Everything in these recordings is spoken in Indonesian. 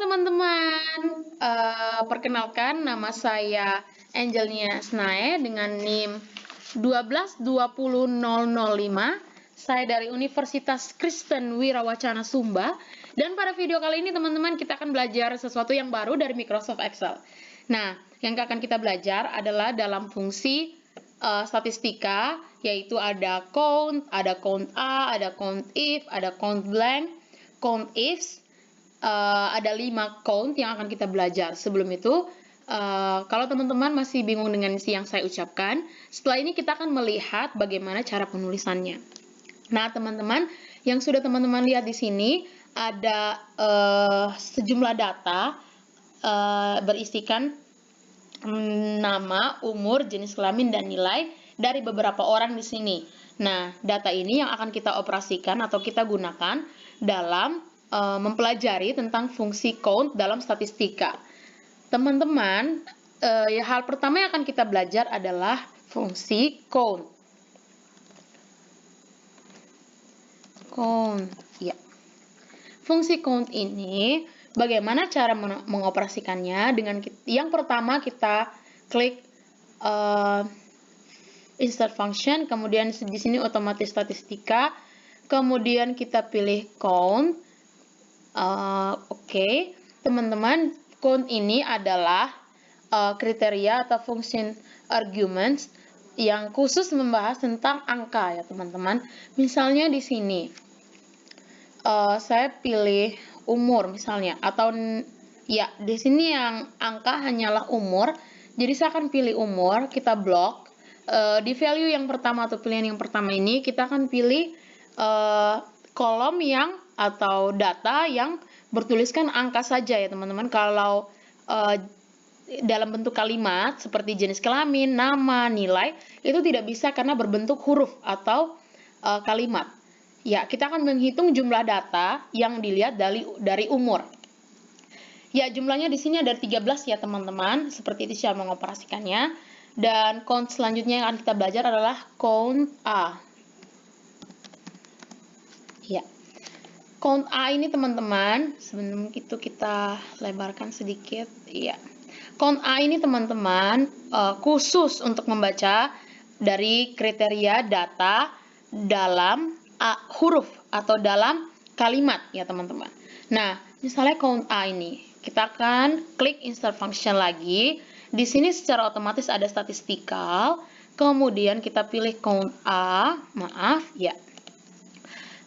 teman-teman, perkenalkan nama saya Angelina Snae dengan NIM 1220005. Saya dari Universitas Kristen Wirawacana Sumba. Dan pada video kali ini teman-teman kita akan belajar sesuatu yang baru dari Microsoft Excel. Nah, yang akan kita belajar adalah dalam fungsi statistika, yaitu ada count A, ada count if, ada count blank, count ifs. Ada 5 count yang akan kita belajar. Sebelum itu, kalau teman-teman masih bingung dengan yang saya ucapkan, setelah ini kita akan melihat bagaimana cara penulisannya. Nah, teman-teman, yang sudah teman-teman lihat di sini ada sejumlah data berisikan nama, umur, jenis kelamin, dan nilai dari beberapa orang di sini. Nah, data ini yang akan kita operasikan atau kita gunakan dalam mempelajari tentang fungsi count dalam statistika. Teman-teman, hal pertama yang akan kita belajar adalah fungsi count. Ya. Fungsi count ini bagaimana cara mengoperasikannya? Dengan yang pertama kita klik insert function, kemudian di sini otomatis statistika, kemudian kita pilih count. Oke. Teman-teman, count ini adalah kriteria atau function arguments yang khusus membahas tentang angka ya teman-teman. Misalnya di sini saya pilih umur misalnya, atau ya di sini yang angka hanyalah umur, jadi saya akan pilih umur, kita blok. Di value yang pertama atau pilihan yang pertama ini kita akan pilih kolom yang atau data yang bertuliskan angka saja ya teman-teman. Kalau dalam bentuk kalimat seperti jenis kelamin, nama, nilai, itu tidak bisa karena berbentuk huruf atau kalimat. Ya, kita akan menghitung jumlah data yang dilihat dari umur. Ya, jumlahnya di sini ada 13 ya teman-teman. Seperti itu cara mengoperasikannya. Dan count selanjutnya yang akan kita belajar adalah count A. Ya. Count A ini teman-teman, sebelum itu kita lebarkan sedikit. Ya. Count A ini teman-teman khusus untuk membaca dari kriteria data dalam huruf atau dalam kalimat ya teman-teman. Nah, misalnya count A ini, kita akan klik insert function lagi. Di sini secara otomatis ada statistical, kemudian kita pilih count A, ya.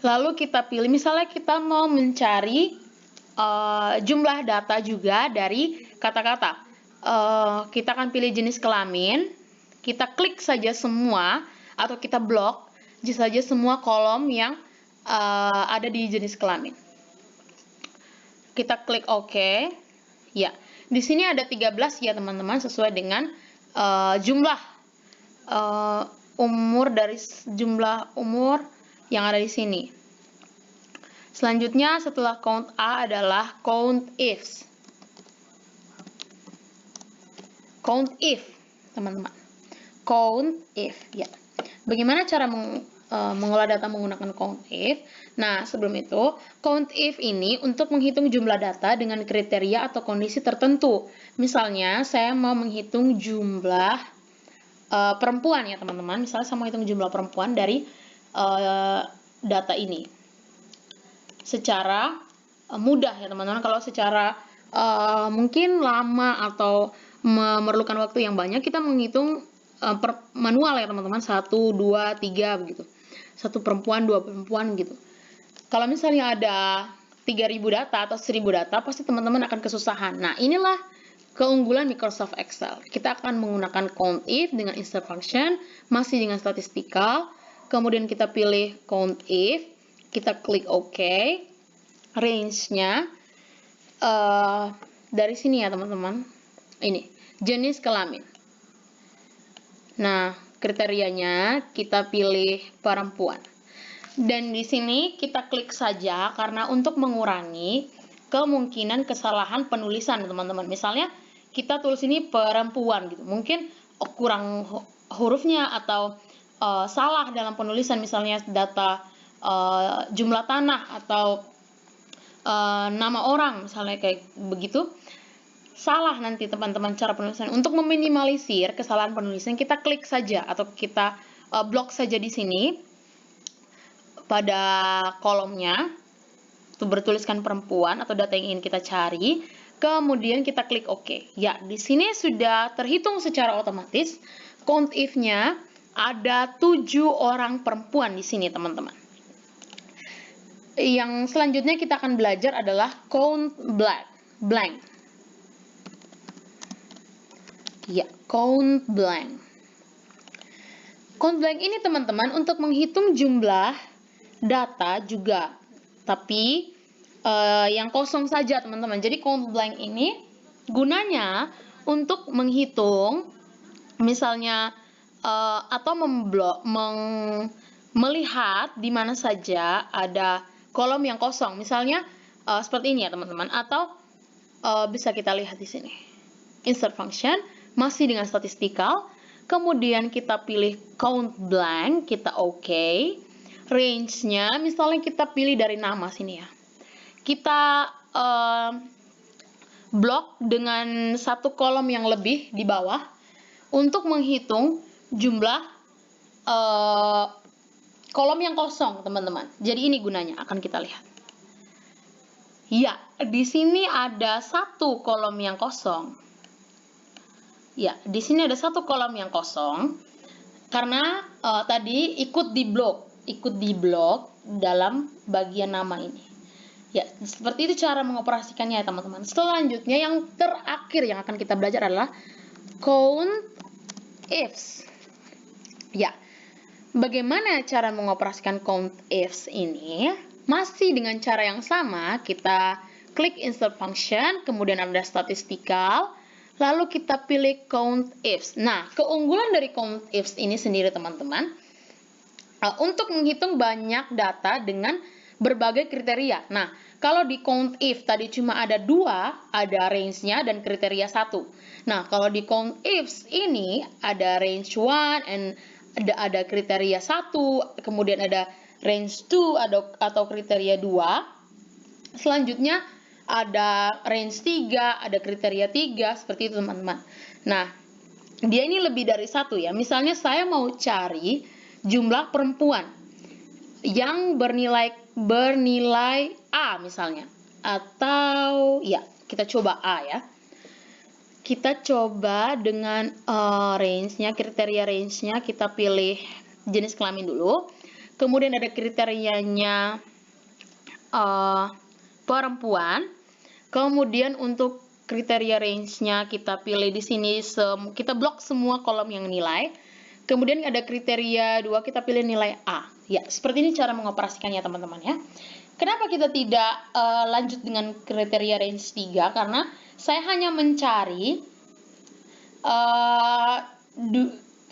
Lalu kita pilih, misalnya kita mau mencari jumlah data juga dari kata-kata. Kita akan pilih jenis kelamin, kita klik saja semua, atau kita blok saja semua kolom yang ada di jenis kelamin. Kita klik OK. Ya, di sini ada 13 ya teman-teman, sesuai dengan jumlah umur dari jumlah umur yang ada di sini. Selanjutnya setelah count A adalah count ifs. Count if, teman-teman. Count if, ya. Bagaimana cara mengolah data menggunakan count if? Nah, sebelum itu, count if ini untuk menghitung jumlah data dengan kriteria atau kondisi tertentu. Misalnya, saya mau menghitung jumlah perempuan ya, teman-teman. Misalnya, saya mau hitung jumlah perempuan dari data ini. Secara mudah ya, teman-teman. Kalau secara mungkin lama atau memerlukan waktu yang banyak, kita menghitung manual ya teman-teman, 1, 2, 3 begitu. 1 perempuan, 2 perempuan gitu. Kalau misalnya ada 3.000 data atau 1.000 data, pasti teman-teman akan kesusahan. Nah, inilah keunggulan Microsoft Excel. Kita akan menggunakan count if dengan insert function, masih dengan statistical, kemudian kita pilih count if, kita klik OK, range-nya dari sini ya teman-teman, ini, jenis kelamin. Nah, kriterianya kita pilih perempuan. Dan di sini kita klik saja karena untuk mengurangi kemungkinan kesalahan penulisan, teman-teman. Misalnya kita tulis ini perempuan gitu. Mungkin kurang hurufnya atau salah dalam penulisan, misalnya data jumlah tanah atau nama orang, misalnya kayak begitu. Salah nanti teman-teman cara penulisan. Untuk meminimalisir kesalahan penulisan, kita klik saja atau kita blok saja di sini pada kolomnya itu bertuliskan perempuan atau data yang ingin kita cari. Kemudian kita klik OK. Ya, di sini sudah terhitung secara otomatis. Count if-nya ada 7 orang perempuan di sini, teman-teman. Yang selanjutnya kita akan belajar adalah count blank. Ya, count blank. Count blank ini teman-teman untuk menghitung jumlah data juga, tapi yang kosong saja teman-teman. Jadi count blank ini gunanya untuk menghitung, misalnya atau melihat di mana saja ada kolom yang kosong. Misalnya seperti ini ya teman-teman. Atau bisa kita lihat di sini. Insert function. Masih dengan statistikal, kemudian kita pilih count blank, kita OK. Range-nya, misalnya kita pilih dari nama sini ya. Kita blok dengan satu kolom yang lebih di bawah untuk menghitung jumlah kolom yang kosong, teman-teman. Jadi ini gunanya, akan kita lihat. Ya, di sini ada satu kolom yang kosong. Ya, di sini ada satu kolom yang kosong karena tadi ikut di blok dalam bagian nama ini. Ya, seperti itu cara mengoperasikannya ya teman-teman. Selanjutnya yang terakhir yang akan kita belajar adalah count ifs. Ya, bagaimana cara mengoperasikan count ifs ini? Masih dengan cara yang sama, kita klik insert function, kemudian ada statistical. Lalu kita pilih count ifs. Nah, keunggulan dari count ifs ini sendiri teman-teman, untuk menghitung banyak data dengan berbagai kriteria. Nah, kalau di count if tadi cuma ada 2, ada range-nya dan kriteria 1. Nah, kalau di count ifs ini ada range 1 and ada kriteria 1, kemudian ada range 2 atau kriteria 2. Selanjutnya ada range 3, ada kriteria 3, seperti itu teman-teman. Nah, dia ini lebih dari 1 ya. Misalnya saya mau cari jumlah perempuan yang bernilai A misalnya. Atau ya, kita coba A ya. Kita coba dengan range-nya, kriteria range-nya kita pilih jenis kelamin dulu. Kemudian ada kriterianya perempuan. Kemudian untuk kriteria range-nya kita pilih di sini, kita blok semua kolom yang nilai. Kemudian ada kriteria 2, kita pilih nilai A. Ya, seperti ini cara mengoperasikannya teman-teman ya. Kenapa kita tidak lanjut dengan kriteria range 3? Karena saya hanya mencari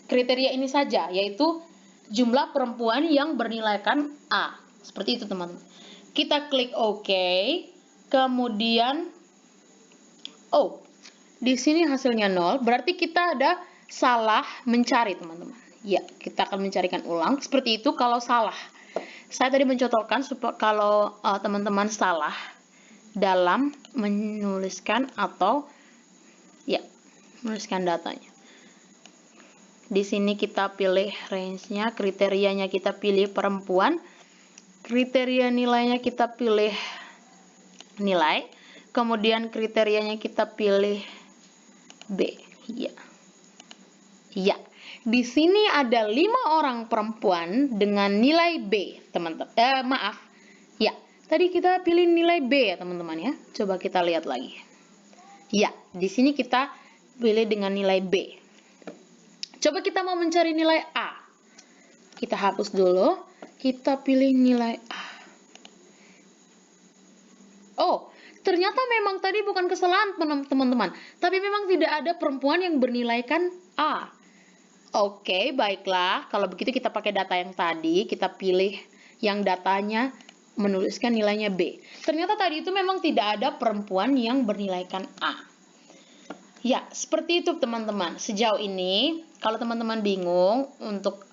kriteria ini saja, yaitu jumlah perempuan yang bernilaikan A. Seperti itu teman-teman. Kita klik OK. Kemudian, di sini hasilnya 0, berarti kita ada salah mencari, teman-teman. Ya, kita akan mencarikan ulang. Seperti itu kalau salah. Saya tadi mencontohkan kalau teman-teman salah dalam menuliskan atau ya, menuliskan datanya. Di sini kita pilih range-nya, kriterianya kita pilih perempuan, kriteria nilainya kita pilih nilai, kemudian kriterianya kita pilih B. Ya. Ya. Di sini ada 5 orang perempuan dengan nilai B, teman-teman. Maaf. Ya, tadi kita pilih nilai B ya, teman-teman ya. Coba kita lihat lagi. Ya, di sini kita pilih dengan nilai B. Coba kita mau mencari nilai A. Kita hapus dulu. Kita pilih nilai A. Ternyata memang tadi bukan kesalahan teman-teman, tapi memang tidak ada perempuan yang bernilaikan A. Oke, baiklah. Kalau begitu kita pakai data yang tadi, kita pilih yang datanya menuliskan nilainya B. Ternyata tadi itu memang tidak ada perempuan yang bernilaikan A. Ya, seperti itu teman-teman. Sejauh ini, kalau teman-teman bingung untuk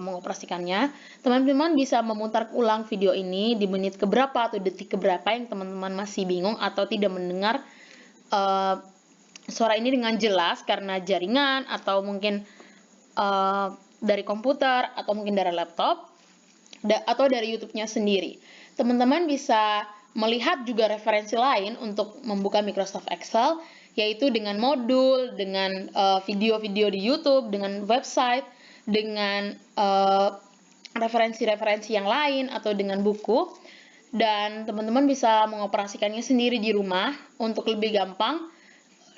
mengoperasikannya, teman-teman bisa memutar ulang video ini di menit keberapa atau detik keberapa yang teman-teman masih bingung atau tidak mendengar suara ini dengan jelas karena jaringan atau mungkin dari komputer atau mungkin dari laptop atau dari YouTube-nya sendiri. Teman-teman bisa melihat juga referensi lain untuk membuka Microsoft Excel, yaitu dengan modul, dengan video-video di YouTube, dengan website, dengan referensi-referensi yang lain atau dengan buku. Dan teman-teman bisa mengoperasikannya sendiri di rumah untuk lebih gampang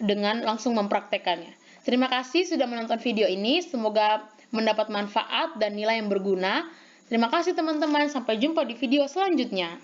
dengan langsung mempraktekannya. Terima kasih sudah menonton video ini, semoga mendapat manfaat dan nilai yang berguna. Terima kasih teman-teman, sampai jumpa di video selanjutnya.